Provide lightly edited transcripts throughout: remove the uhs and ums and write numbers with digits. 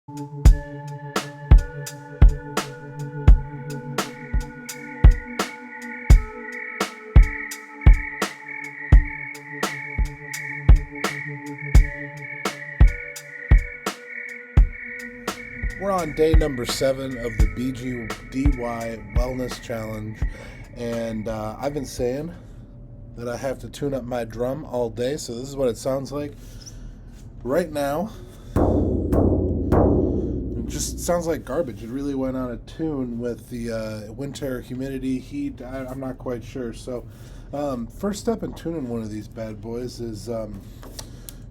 We're on day number 7 of the bGdy Wellness Challenge, and I've been saying that I have to tune up my drum all day, so this is what it sounds like right now. It just sounds like garbage. It really went out of tune with the winter humidity, heat. I'm not quite sure. So first step in tuning one of these bad boys is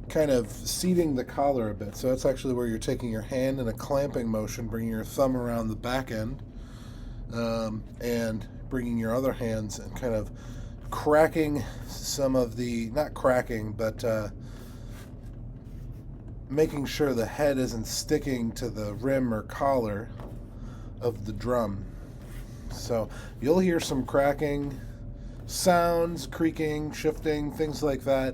kind of seating the collar a bit. So that's actually where you're taking your hand in a clamping motion, bringing your thumb around the back end, and bringing your other hands and kind of cracking some of the, not cracking, but making sure the head isn't sticking to the rim or collar of the drum. So you'll hear some cracking sounds, creaking, shifting, things like that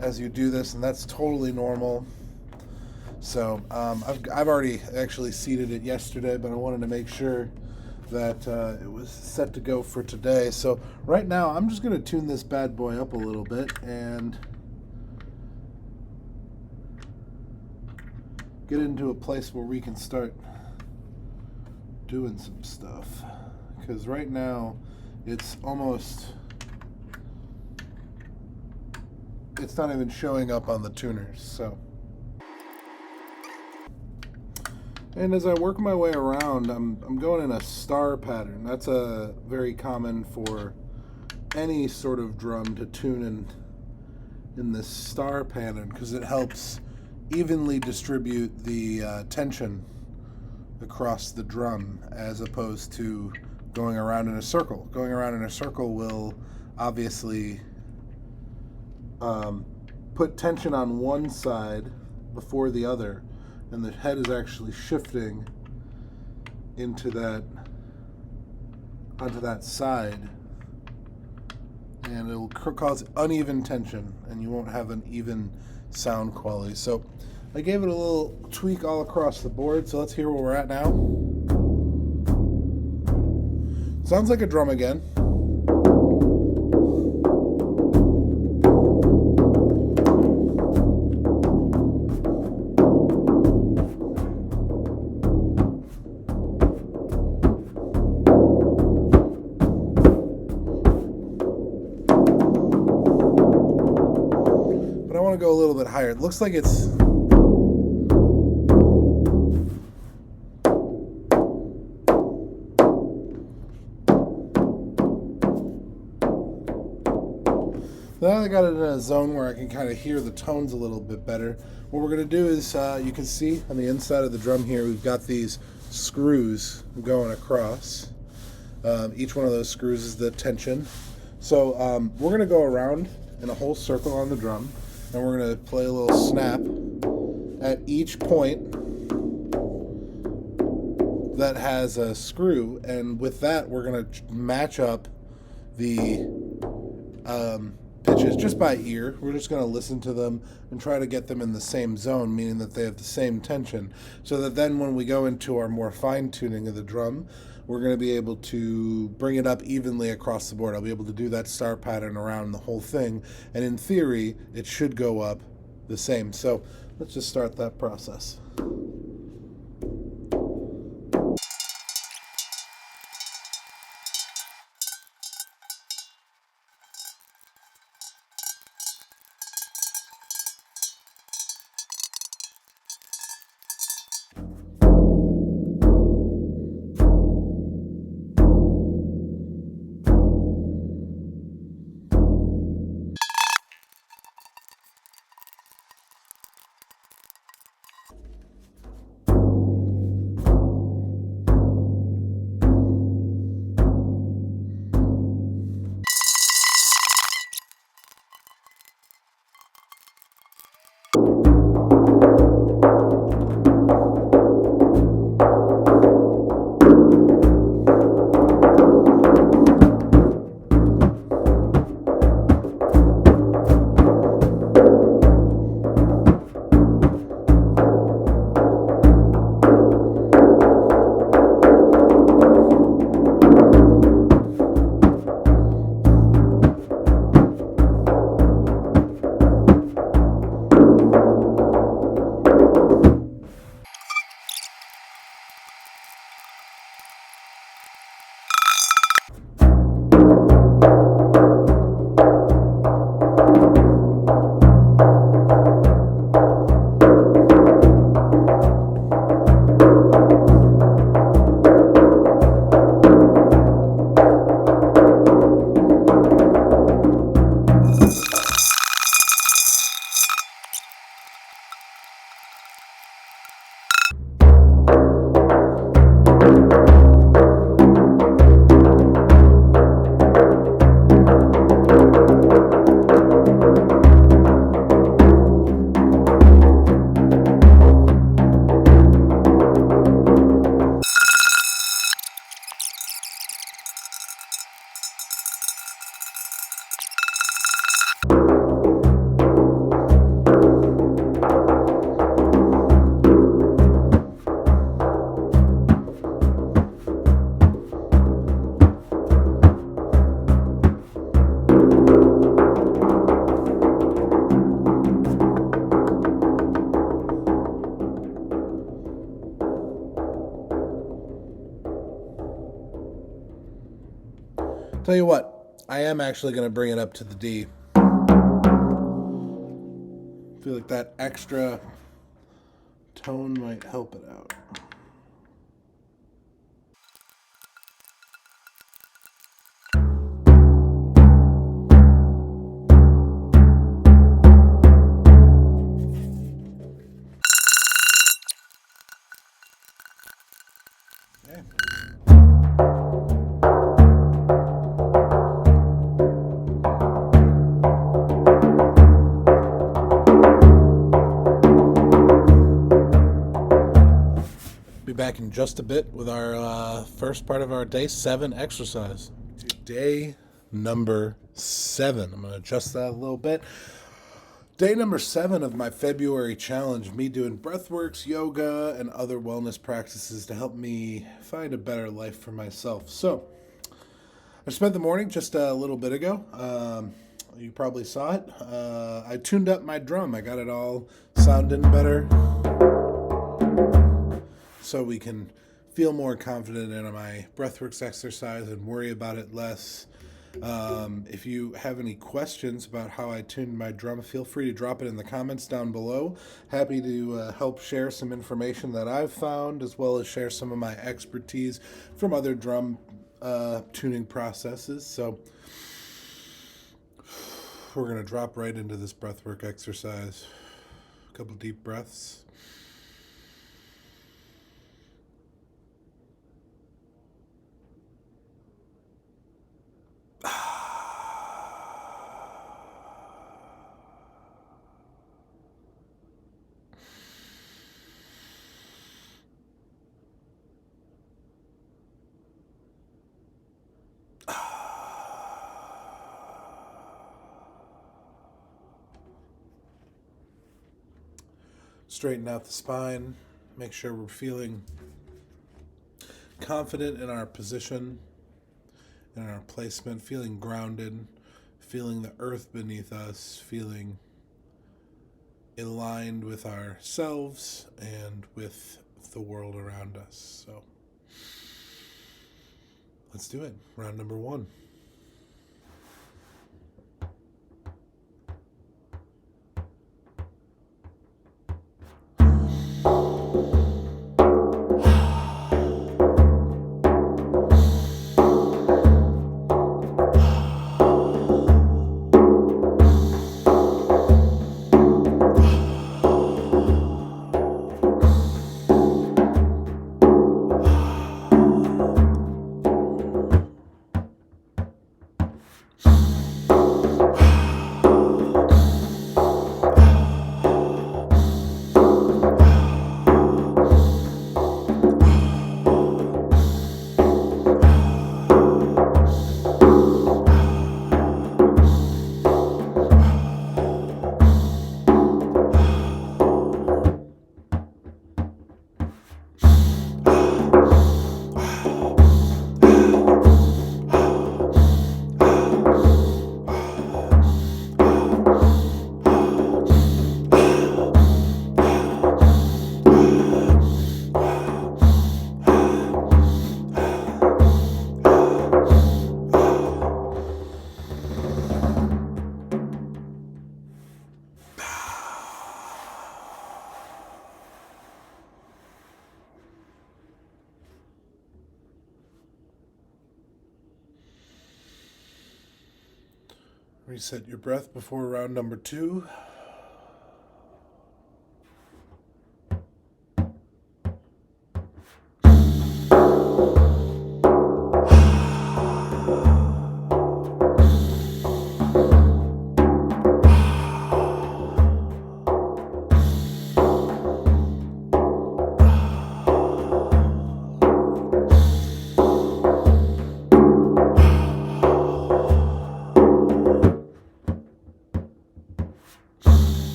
as you do this, and that's totally normal. So I've already actually seated it yesterday, but I wanted to make sure that it was set to go for today. So right now I'm just going to tune this bad boy up a little bit and get into a place where we can start doing some stuff, because right now it's not even showing up on the tuners. So, and as I work my way around, I'm going in a star pattern. That's a very common for any sort of drum to tune in this star pattern, because it helps evenly distribute the tension across the drum, as opposed to going around in a circle. Going around in a circle will obviously put tension on one side before the other, and the head is actually shifting onto that side, and it'll cause uneven tension, and you won't have an even sound quality. So I gave it a little tweak all across the board, so let's hear where we're at now. Sounds like a drum again. But I want to go a little bit higher. It looks like it's now I got it in a zone where I can kind of hear the tones a little bit better. What we're going to do is, you can see on the inside of the drum here, we've got these screws going across. Each one of those screws is the tension. So we're going to go around in a whole circle on the drum, and we're going to play a little snap at each point that has a screw, and with that we're going to match up the pitches just by ear. We're just going to listen to them and try to get them in the same zone, meaning that they have the same tension, so that then when we go into our more fine tuning of the drum, we're going to be able to bring it up evenly across the board. I'll be able to do that star pattern around the whole thing, and in theory it should go up the same. So let's just start that process. Tell you what, I am actually going to bring it up to the D. Feel like that extra tone might help it out. Okay. Be back in just a bit with our first part of our day 7 exercise. Day number 7. I'm going to adjust that a little bit. Day number 7 of my February challenge, me doing breathworks, yoga, and other wellness practices to help me find a better life for myself. So, I spent the morning just a little bit ago. You probably saw it. I tuned up my drum. I got it all sounding better so we can feel more confident in my breathworks exercise and worry about it less. If you have any questions about how I tuned my drum, feel free to drop it in the comments down below. Happy to help share some information that I've found, as well as share some of my expertise from other drum tuning processes. So we're going to drop right into this breathwork exercise. A couple deep breaths. Straighten out the spine. Make sure we're feeling confident in our position and our placement, feeling grounded, feeling the earth beneath us, feeling aligned with ourselves and with the world around us. So let's do it. Round number 1. Reset your breath before round number 2.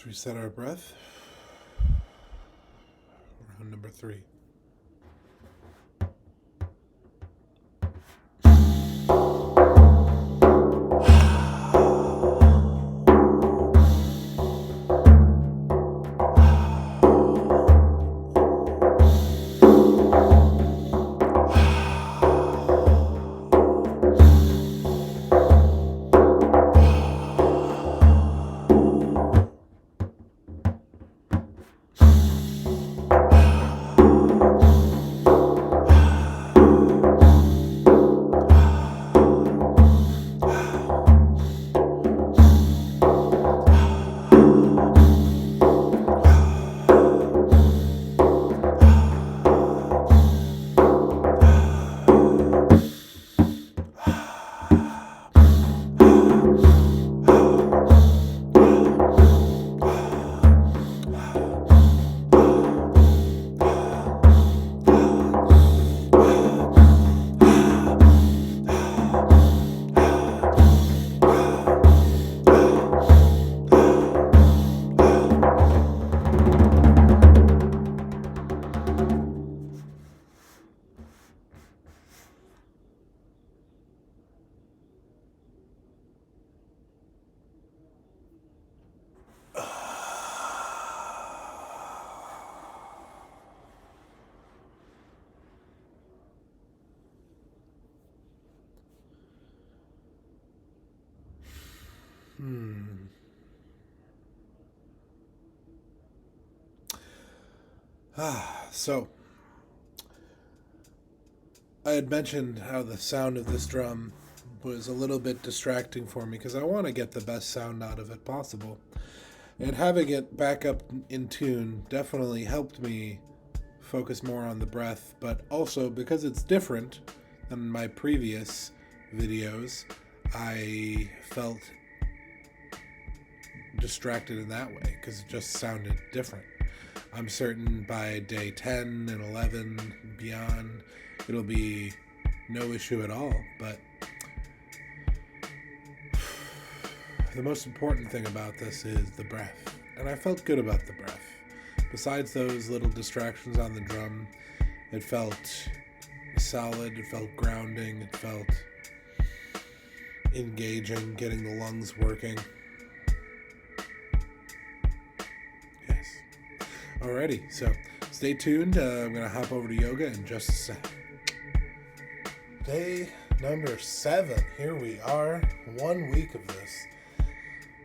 Let's reset our breath. Round number 3. So, I had mentioned how the sound of this drum was a little bit distracting for me because I want to get the best sound out of it possible. And having it back up in tune definitely helped me focus more on the breath, but also because it's different than my previous videos, I felt distracted in that way because it just sounded different. I'm certain by day 10 and 11 and beyond, it'll be no issue at all. But the most important thing about this is the breath. And I felt good about the breath. Besides those little distractions on the drum, it felt solid, it felt grounding, it felt engaging, getting the lungs working. Yes. Alrighty, so stay tuned. I'm going to hop over to yoga in just a sec. Day number 7. Here we are. 1 week of this.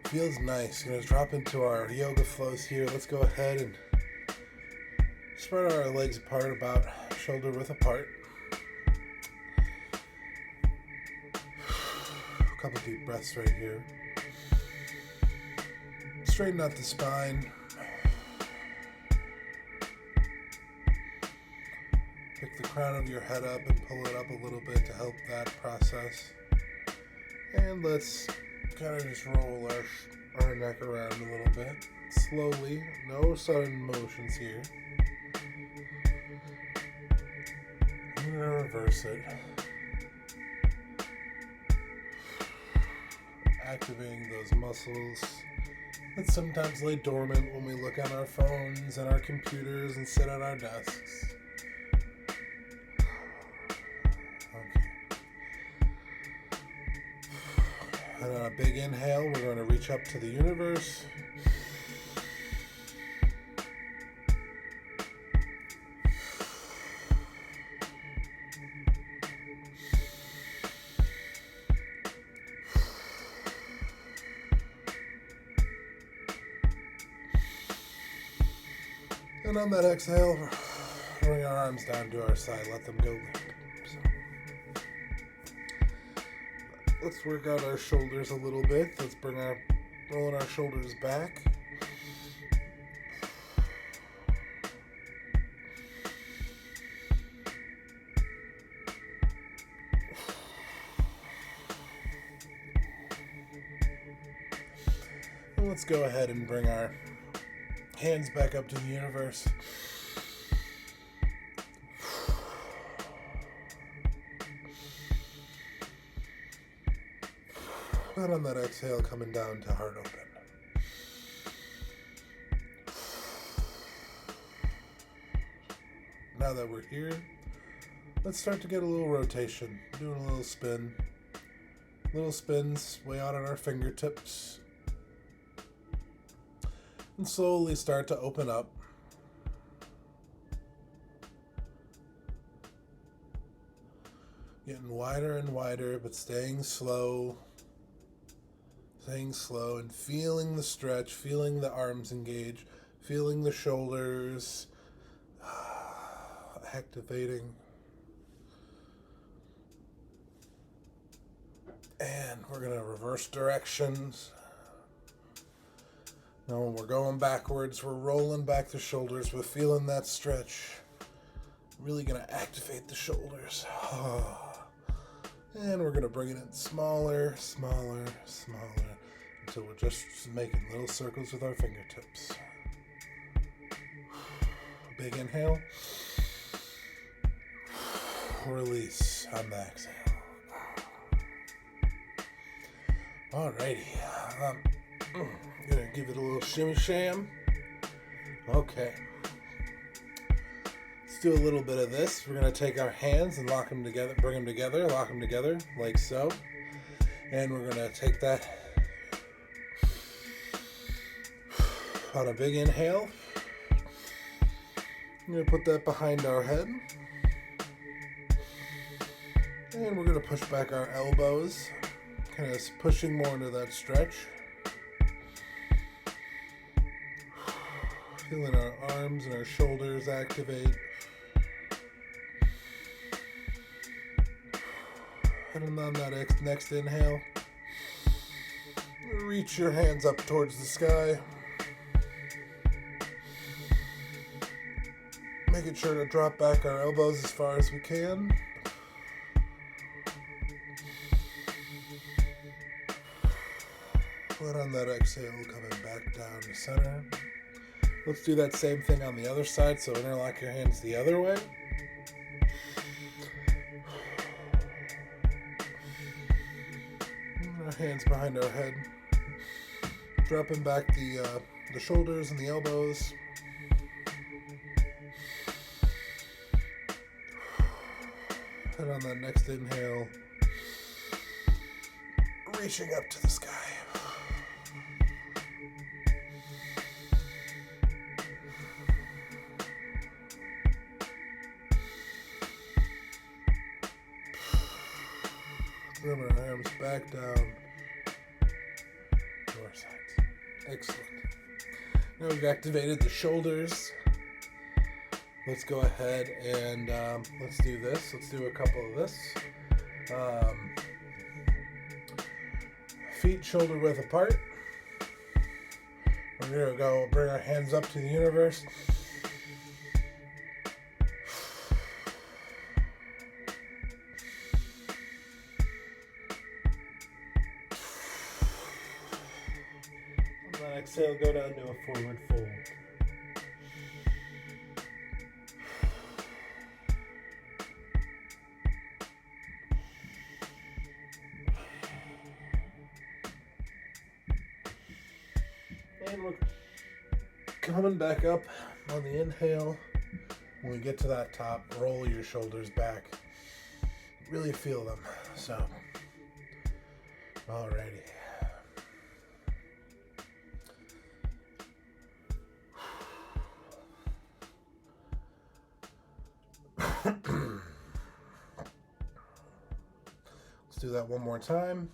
Feels nice. Going to drop into our yoga flows here. Let's go ahead and spread our legs apart, about shoulder width apart. A couple deep breaths right here. Straighten out the spine. Pick the crown of your head up and pull it up a little bit to help that process. And let's kind of just roll our neck around a little bit. Slowly, no sudden motions here. I'm going to reverse it. Activating those muscles that sometimes lay dormant when we look on our phones and our computers and sit at our desks. And on a big inhale, we're going to reach up to the universe. And on that exhale, bring our arms down to our side, let them go limp. Let's work out our shoulders a little bit. Let's rolling our shoulders back. And let's go ahead and bring our hands back up to the universe. And on that exhale, coming down to heart open. now that we're here, let's start to get a little rotation, doing a little spin. Little spins way out on our fingertips. And slowly start to open up. Getting wider and wider, but staying slow. Staying slow and feeling the stretch, feeling the arms engage, feeling the shoulders activating. And we're going to reverse directions. Now when we're going backwards, we're rolling back the shoulders. We're feeling that stretch. Really going to activate the shoulders. And we're going to bring it in smaller, smaller, smaller, until we're just making little circles with our fingertips. Big inhale. Release on the exhale. Alrighty, gonna give it a little shimmy sham. Okay, let's do a little bit of this. We're gonna take our hands and lock them together, bring them together, lock them together like so. And we're gonna take that on a big inhale. I'm gonna put that behind our head. And we're gonna push back our elbows. Kind of pushing more into that stretch. Feeling our arms and our shoulders activate. And on that next inhale, reach your hands up towards the sky. Making sure to drop back our elbows as far as we can. And on that exhale, coming back down to center. Let's do that same thing on the other side, so interlock your hands the other way. And our hands behind our head. Dropping back the shoulders and the elbows. And on that next inhale, reaching up to the sky. Bring our arms back down to our sides. Excellent. Now we've activated the shoulders. Let's go ahead and let's do this. Let's do a couple of this. Feet shoulder width apart. We're going to go bring our hands up to the universe. Exhale, go down to a forward fold. And we're coming back up on the inhale. When we get to that top, roll your shoulders back. Really feel them. So, alrighty. Let's do that one more time.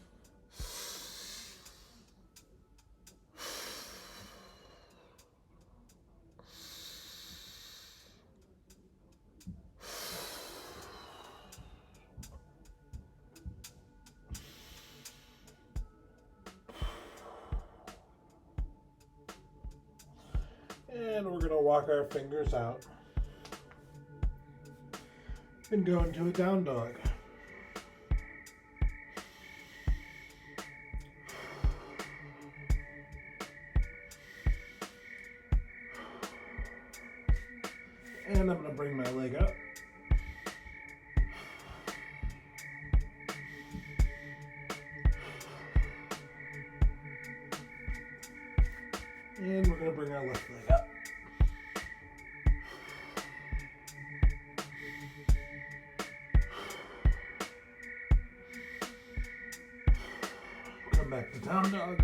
And we're going to walk our fingers out and go into a down dog. And I'm going to bring my leg up. And we're going to bring our left leg up. back to down dog.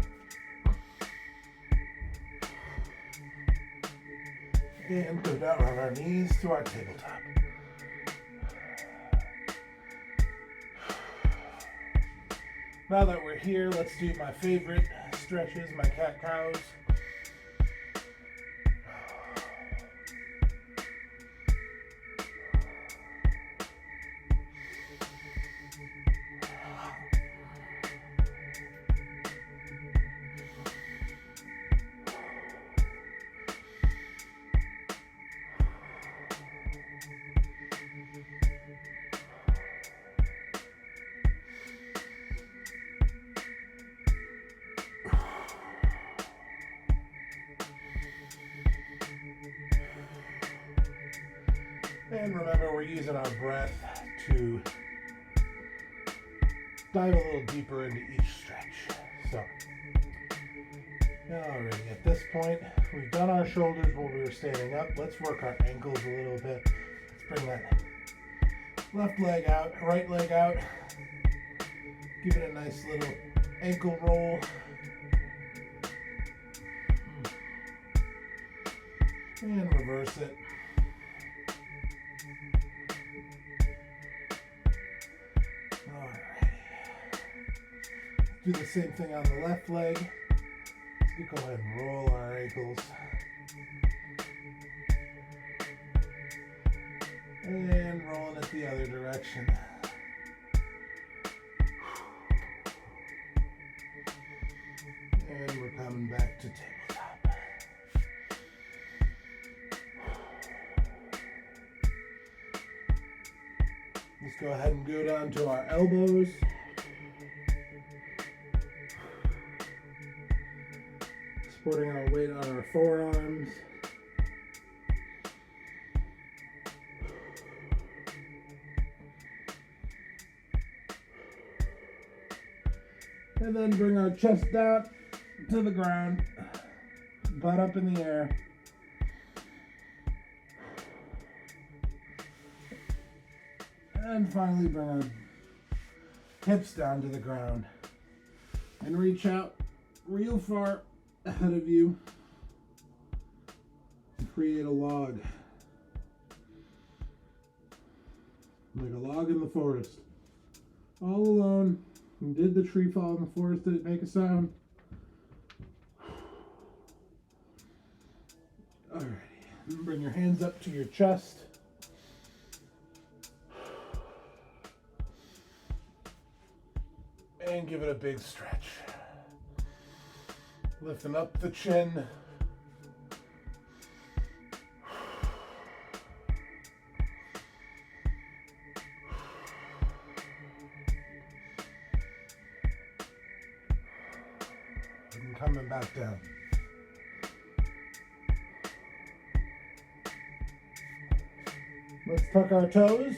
And go down on our knees to our tabletop. Now that we're here, let's do my favorite stretches, my cat-cows. And remember, we're using our breath to dive a little deeper into each stretch. So, alrighty, at this point, we've done our shoulders while we were standing up. Let's work our ankles a little bit. Let's bring that left leg out, right leg out. Give it a nice little ankle roll. And reverse it. Do the same thing on the left leg. Let's go ahead and roll our ankles. And rolling it the other direction. And we're coming back to tabletop. Let's go ahead and go down to our elbows. Supporting our weight on our forearms. And then bring our chest down to the ground, butt up in the air. And finally bring our hips down to the ground. And reach out real far ahead of you and create a log. Like a log in the forest. All alone. And did the tree fall in the forest? Did it make a sound? Alrighty. Bring your hands up to your chest. And give it a big stretch. Lifting up the chin. And coming back down. Let's tuck our toes.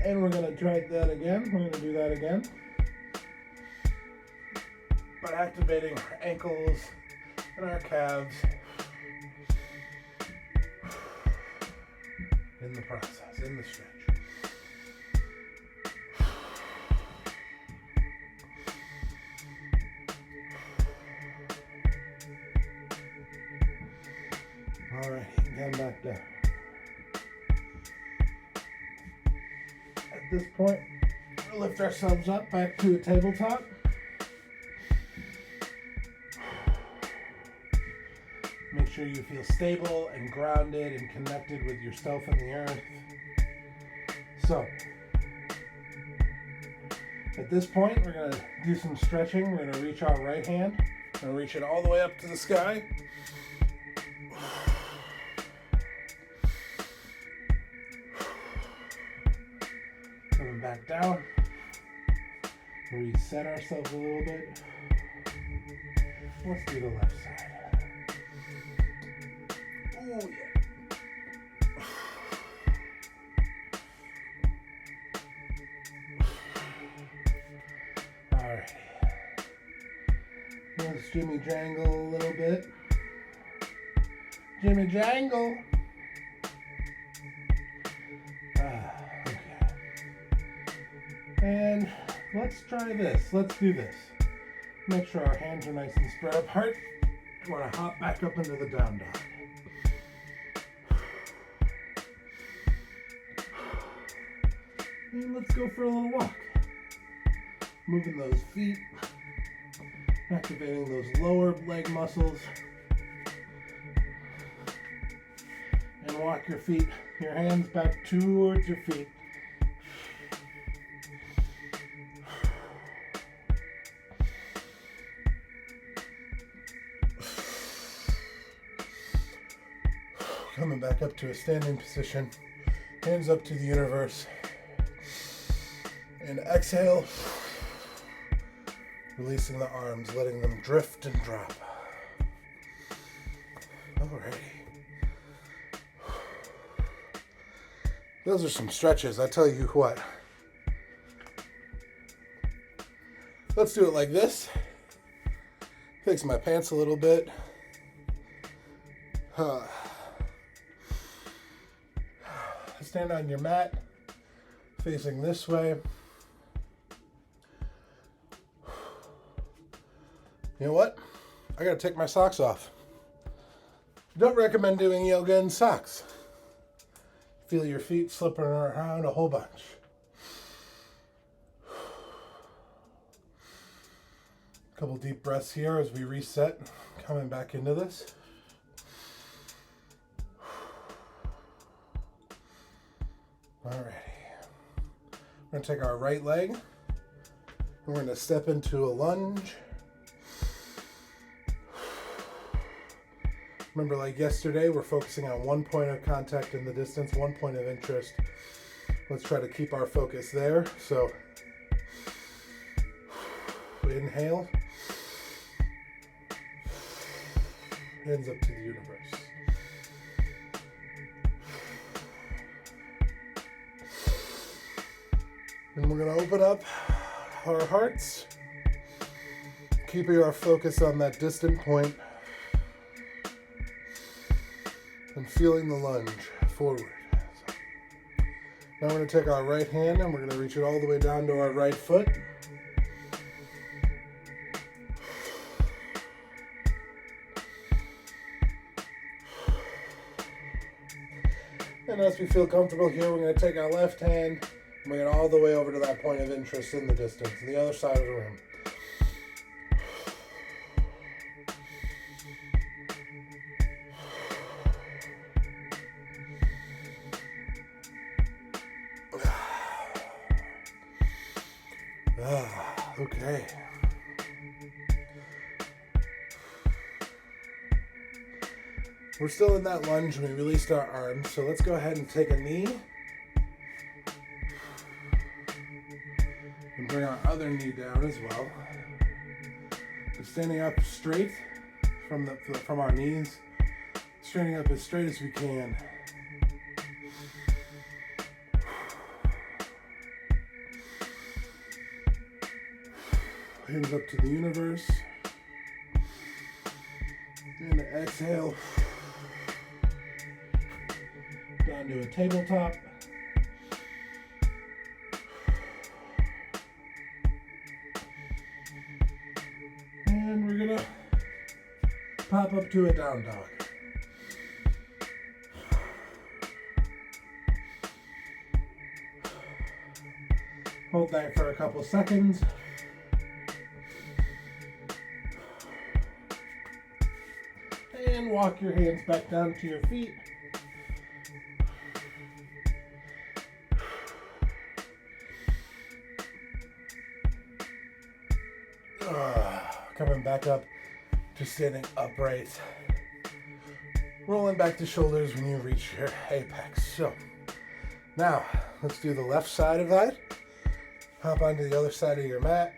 And we're going to try that again. We're going to do that again. But activating our ankles and our calves in the process, in the stretch. All right, again back down. At this point, we'll lift ourselves up back to a tabletop. Make sure you feel stable and grounded and connected with yourself and the earth. So, at this point, we're going to do some stretching. We're going to reach our right hand. We're going to reach it all the way up to the sky. Coming back down. Reset ourselves a little bit. Let's do the left side. Oh, yeah. All right. Let's Jimmy Jangle a little bit. Jimmy Jangle. Okay. And let's try this. Let's do this. Make sure our hands are nice and spread apart. We want to hop back up into the down dog. And let's go for a little walk. Moving those feet, activating those lower leg muscles. And walk your feet, your hands back towards your feet. Coming back up to a standing position, hands up to the universe. And exhale, releasing the arms, letting them drift and drop. Alrighty. Those are some stretches, I tell you what. Let's do it like this. Fix my pants a little bit. Stand on your mat, facing this way. You know what? I gotta take my socks off. Don't recommend doing yoga in socks. Feel your feet slipping around a whole bunch. Couple deep breaths here as we reset, coming back into this. Alrighty. We're gonna take our right leg. We're gonna step into a lunge. Remember, like yesterday, we're focusing on one point of contact in the distance, one point of interest. Let's try to keep our focus there. So, inhale. Hands up to the universe. And we're going to open up our hearts, keeping our focus on that distant point and feeling the lunge forward. So, now we're going to take our right hand and we're going to reach it all the way down to our right foot. And as we feel comfortable here, we're going to take our left hand and bring it all the way over to that point of interest in the distance, on the other side of the room. Okay. We're still in that lunge when we released our arms, so let's go ahead and take a knee. And bring our other knee down as well. We're standing up straight from our knees, standing up as straight as we can. Hands up to the universe. And exhale. Down to a tabletop. And we're gonna pop up to a down dog. Hold that for a couple seconds. And walk your hands back down to your feet. Coming back up to standing upright. Rolling back the shoulders when you reach your apex. So, now, let's do the left side of that. Hop onto the other side of your mat.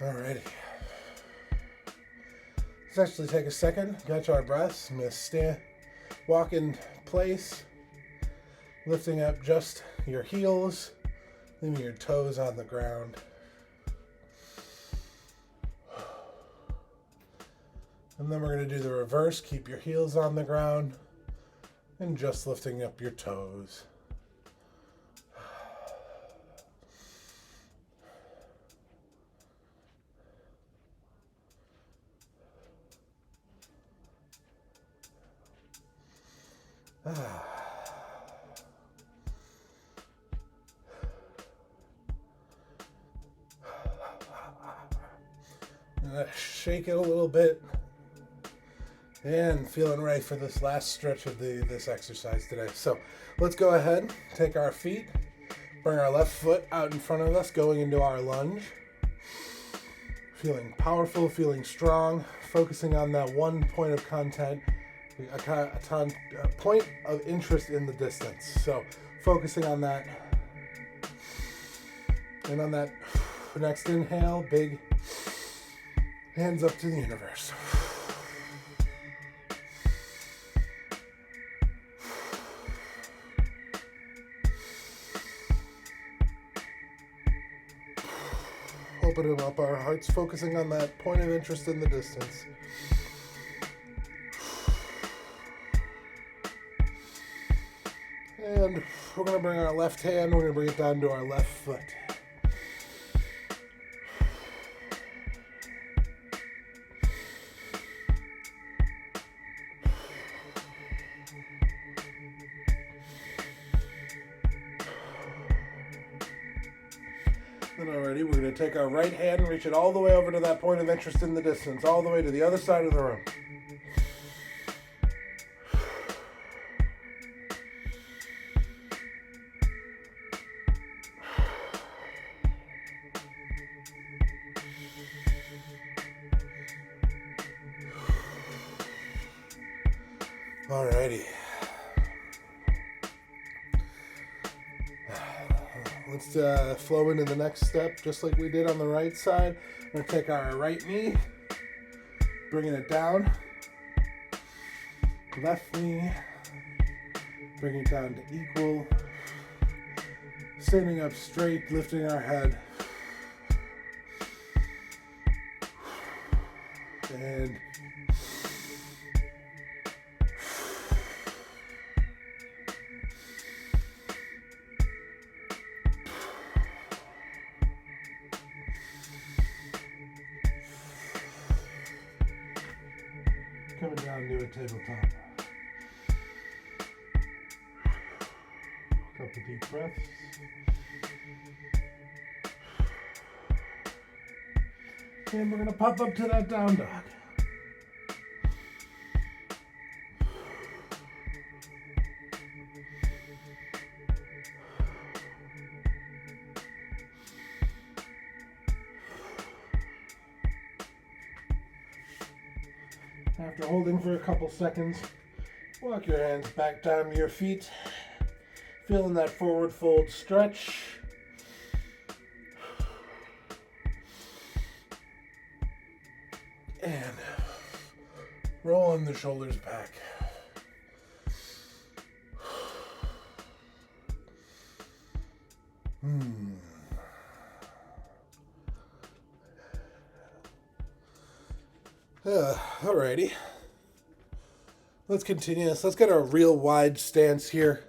Alrighty. Let's actually take a second, catch our breaths. I'm going to walk in place, lifting up just your heels, leaving your toes on the ground. And then we're going to do the reverse. Keep your heels on the ground And just lifting up your toes. Shake it a little bit. And feeling ready for this last stretch of this exercise today. So let's go ahead, take our feet, bring our left foot out in front of us, going into our lunge. Feeling powerful, feeling strong, focusing on that one point of content, a point of interest in the distance. So focusing on that. And on that next inhale, big hands up to the universe. Opening up our hearts, focusing on that point of interest in the distance. And we're going to bring our left hand, we're going to bring it down to our left foot. Already, we're going to take our right hand and reach it all the way over to that point of interest in the distance, all the way to the other side of the room. Alrighty. Let's flow into the next step just like we did on the right side. We're going to take our right knee, bringing it down. Left knee, bring it down to equal. Standing up straight, lifting our head. And coming down to a tabletop. Couple deep breaths. And we're going to pop up to that down dog. After holding for a couple seconds, walk your hands back down to your feet, feeling that forward fold stretch. And rolling the shoulders back. Alrighty. Let's continue this. Let's get a real wide stance here.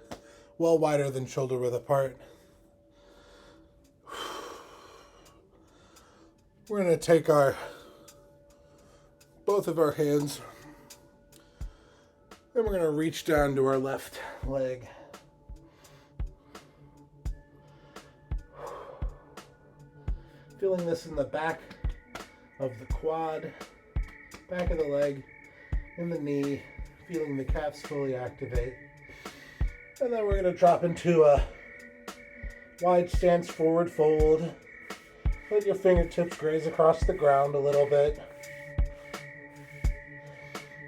Well wider than shoulder width apart. We're going to take both of our hands and we're going to reach down to our left leg. Feeling this in the back of the quad, back of the leg, in the knee, feeling the calves fully activate. And then we're going to drop into a wide stance forward fold. Let your fingertips graze across the ground a little bit.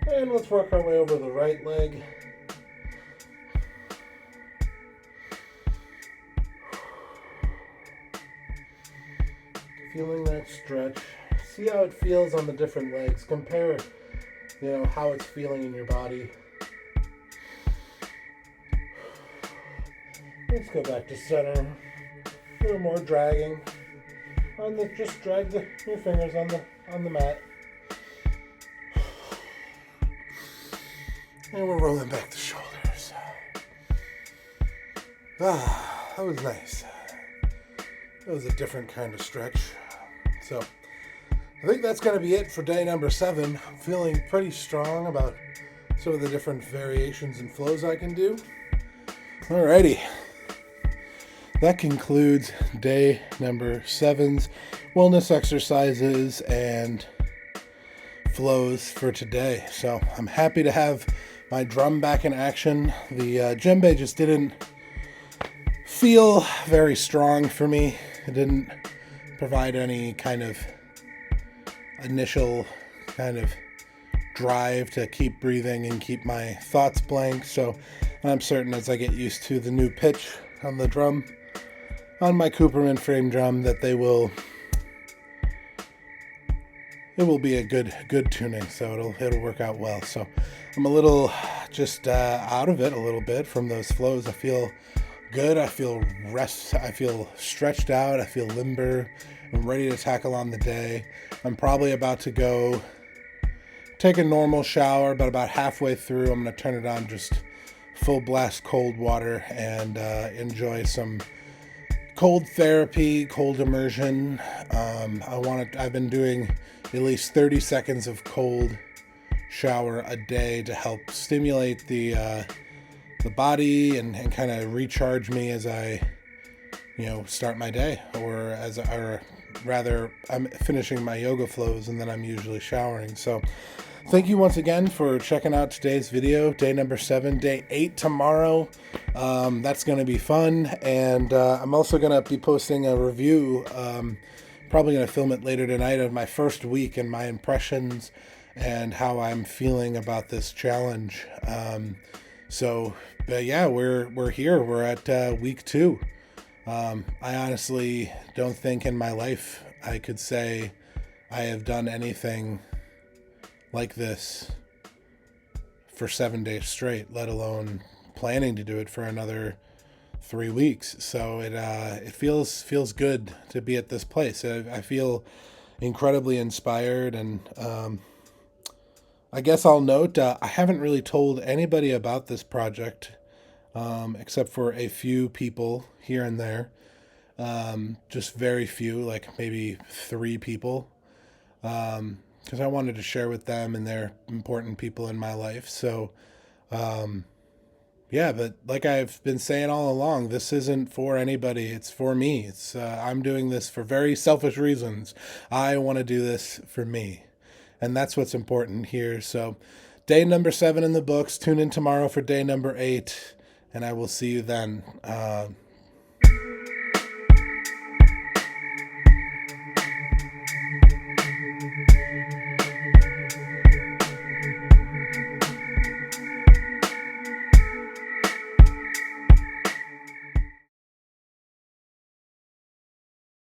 And let's work our way over the right leg. Feeling that stretch. See how it feels on the different legs. Compare, how it's feeling in your body. Let's go back to center. A little more dragging. Just drag your fingers on the mat. And we're rolling back the shoulders. That was nice. That was a different kind of stretch. So I think that's going to be it for day number 7. I'm feeling pretty strong about some of the different variations and flows I can do. Alrighty. That concludes day number 7's wellness exercises and flows for today. So I'm happy to have my drum back in action. The djembe just didn't feel very strong for me. It didn't provide any kind of initial kind of drive to keep breathing and keep my thoughts blank. So I'm certain as I get used to the new pitch on the drum, on my Cooperman frame drum, that it will be a good tuning. So it'll work out well. So I'm a little just out of it a little bit from those flows. I feel good. I feel I feel stretched out. I feel limber. I'm ready to tackle on the day. I'm probably about to go take a normal shower, but about halfway through, I'm going to turn it on just full blast cold water and enjoy some cold therapy, cold immersion. I've been doing at least 30 seconds of cold shower a day to help stimulate the body and kind of recharge me as I start my day, or rather I'm finishing my yoga flows and then I'm usually showering. So thank you once again for checking out today's video, day number 7. Day 8 tomorrow. That's going to be fun, and I'm also going to be posting a review, probably going to film it later tonight, of my first week and my impressions and how I'm feeling about this challenge. But yeah, we're here. We're at week 2. I honestly don't think in my life I could say I have done anything like this for 7 days straight, let alone planning to do it for another 3 weeks. So it feels good to be at this place. I feel incredibly inspired, and I guess I'll note I haven't really told anybody about this project, except for a few people here and there. Just very few, like maybe 3 people, because I wanted to share with them, and they're important people in my life. So yeah, but like I've been saying all along, this isn't for anybody. It's for me. I'm doing this for very selfish reasons. I want to do this for me, and that's what's important here. So day number 7 in the books. Tune in tomorrow for day number 8, and I will see you then.